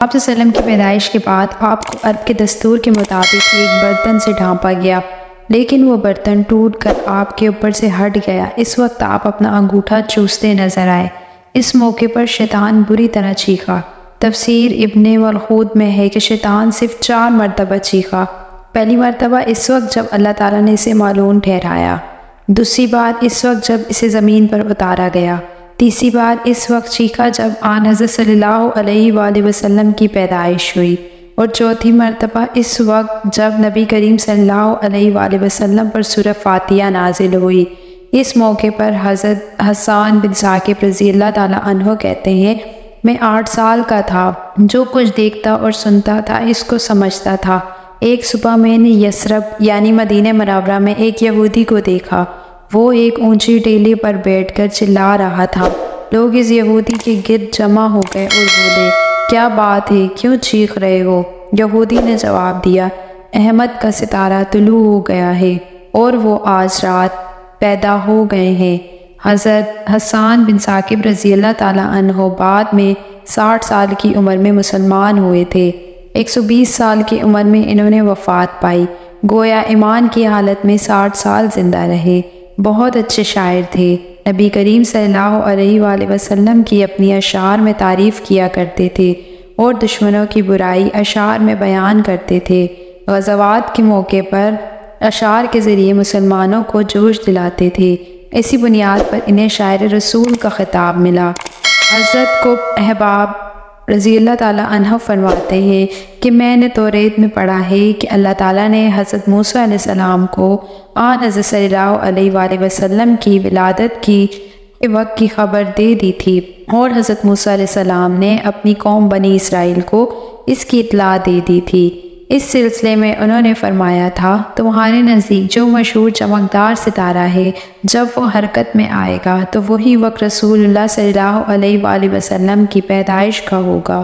آپ صلی اللہ علیہ وسلم کی پیدائش کے بعد آپ کو عرب کے دستور کے مطابق ایک برتن سے ڈھانپا گیا، لیکن وہ برتن ٹوٹ کر آپ کے اوپر سے ہٹ گیا۔ اس وقت آپ اپنا انگوٹھا چوستے نظر آئے۔ اس موقع پر شیطان بری طرح چیخا۔ تفسیر ابن والخود میں ہے کہ شیطان صرف 4 مرتبہ چیخا۔ پہلی مرتبہ اس وقت جب اللہ تعالیٰ نے اسے معلوم ٹھہرایا، دوسری بار اس وقت جب اسے زمین پر اتارا گیا، تیسری بار اس وقت چیخا جب آن حضرت صلی اللہ علیہ وآلہ وسلم کی پیدائش ہوئی، اور چوتھی مرتبہ اس وقت جب نبی کریم صلی اللہ علیہ وآلہ وسلم پر سورہ فاتحہ نازل ہوئی۔ اس موقع پر حضرت حسان بن ثاقب رضی اللہ تعالیٰ عنہ کہتے ہیں، میں 8 سال کا تھا، جو کچھ دیکھتا اور سنتا تھا اس کو سمجھتا تھا۔ ایک صبح میں نے یثرب یعنی مدینہ منورہ میں ایک یہودی کو دیکھا۔ وہ ایک اونچی ٹیلے پر بیٹھ کر چلا رہا تھا۔ لوگ اس یہودی کے گرد جمع ہو گئے اور بولے، کیا بات ہے، کیوں چیخ رہے ہو؟ یہودی نے جواب دیا، احمد کا ستارہ طلوع ہو گیا ہے اور وہ آج رات پیدا ہو گئے ہیں۔ حضرت حسان بن ثاقب رضی اللہ تعالیٰ عنہ بعد میں 60 سال کی عمر میں مسلمان ہوئے تھے۔ 120 سال کی عمر میں انہوں نے وفات پائی، گویا ایمان کی حالت میں 60 سال زندہ رہے۔ بہت اچھے شاعر تھے۔ نبی کریم صلی اللہ علیہ وآلہ وسلم کی اپنی اشعار میں تعریف کیا کرتے تھے اور دشمنوں کی برائی اشعار میں بیان کرتے تھے۔ غزوات کے موقع پر اشعار کے ذریعے مسلمانوں کو جوش دلاتے تھے۔ اسی بنیاد پر انہیں شاعر رسول کا خطاب ملا۔ حضرت کو احباب رضی اللہ تعالیٰ عنہ فرماتے ہیں کہ میں نے توریت میں پڑھا ہے کہ اللہ تعالیٰ نے حضرت موسیٰ علیہ السلام کو آن حضرت صلی اللہ علیہ وآلہ وسلم کی ولادت کی وقت کی خبر دے دی تھی، اور حضرت موسیٰ علیہ السلام نے اپنی قوم بنی اسرائیل کو اس کی اطلاع دے دی تھی۔ اس سلسلے میں انہوں نے فرمایا تھا، تمہارے نزدیک جو مشہور چمکدار ستارہ ہے، جب وہ حرکت میں آئے گا تو وہی وقت رسول اللہ صلی اللہ علیہ وآلہ وسلم کی پیدائش کا ہوگا۔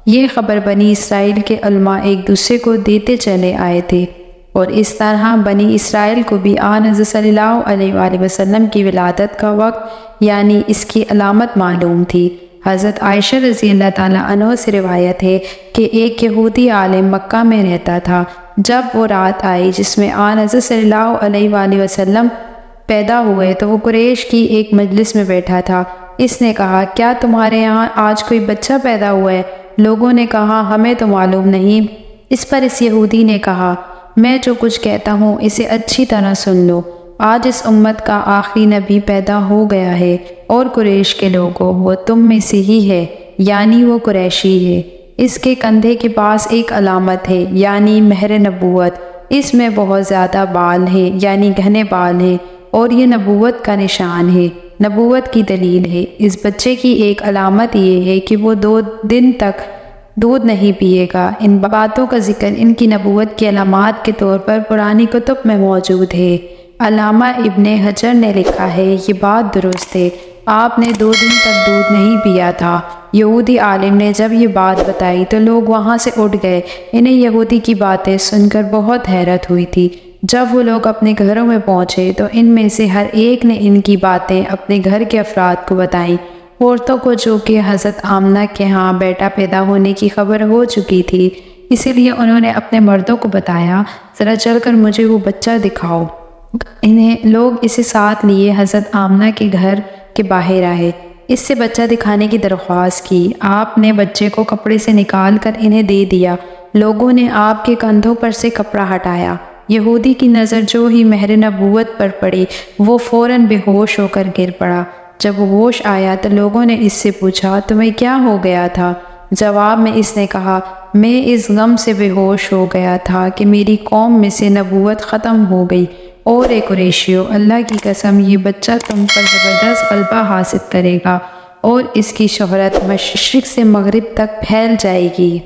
یہ خبر بنی اسرائیل کے علماء ایک دوسرے کو دیتے چلے آئے تھے، اور اس طرح بنی اسرائیل کو بھی آن حضرت صلی اللہ علیہ وآلہ وسلم کی ولادت کا وقت یعنی اس کی علامت معلوم تھی۔ حضرت عائشہ رضی اللہ تعالیٰ عنہ سے روایت ہے کہ ایک یہودی عالم مکہ میں رہتا تھا۔ جب وہ رات آئی جس میں آن حضرت صلی اللہ علیہ وآلہ وسلم پیدا ہوئے تو وہ قریش کی ایک مجلس میں بیٹھا تھا۔ اس نے کہا، کیا تمہارے یہاں آج کوئی بچہ پیدا ہوا ہے؟ لوگوں نے کہا، ہمیں تو معلوم نہیں۔ اس پر اس یہودی نے کہا، میں جو کچھ کہتا ہوں اسے اچھی طرح سن لو۔ آج اس امت کا آخری نبی پیدا ہو گیا ہے، اور قریش کے لوگوں وہ تم میں سے ہی ہے، یعنی وہ قریشی ہے۔ اس کے کندھے کے پاس ایک علامت ہے، یعنی مہر نبوت۔ اس میں بہت زیادہ بال ہیں، یعنی گھنے بال ہیں، اور یہ نبوت کا نشان ہے، نبوت کی دلیل ہے۔ اس بچے کی ایک علامت یہ ہے کہ وہ 2 دن تک دودھ نہیں پیے گا۔ ان باتوں کا ذکر ان کی نبوت کی علامات کے طور پر پرانی کتب میں موجود ہے۔ علامہ ابن حجر نے لکھا ہے، یہ بات درست ہے، آپ نے 2 دن تک دودھ نہیں پیا تھا۔ یہودی عالم نے جب یہ بات بتائی تو لوگ وہاں سے اٹھ گئے۔ انہیں یہودی کی باتیں سن کر بہت حیرت ہوئی تھی۔ جب وہ لوگ اپنے گھروں میں پہنچے تو ان میں سے ہر ایک نے ان کی باتیں اپنے گھر کے افراد کو بتائیں۔ عورتوں کو جو کہ حضرت آمنہ کے ہاں بیٹا پیدا ہونے کی خبر ہو چکی تھی، اسی لیے انہوں نے اپنے مردوں کو بتایا، ذرا چل کر مجھے وہ بچہ دکھاؤ۔ انہیں لوگ اسے ساتھ لیے حضرت آمنہ کے گھر کے باہر آئے، اس سے بچہ دکھانے کی درخواست کی۔ آپ نے بچے کو کپڑے سے نکال کر انہیں دے دیا۔ لوگوں نے آپ کے کندھوں پر سے کپڑا ہٹایا۔ یہودی کی نظر جو ہی مہر نبوت پر پڑی، وہ فوراً بے ہوش ہو کر گر پڑا۔ جب وہ ہوش آیا تو لوگوں نے اس سے پوچھا، تمہیں کیا ہو گیا تھا؟ جواب میں اس نے کہا، میں اس غم سے بے ہوش ہو گیا تھا کہ میری قوم میں سے نبوت ختم ہو گئی، اور اے قریشیو، اللہ کی قسم یہ بچہ تم پر زبردست غلبہ حاصل کرے گا، اور اس کی شہرت مشرق سے مغرب تک پھیل جائے گی۔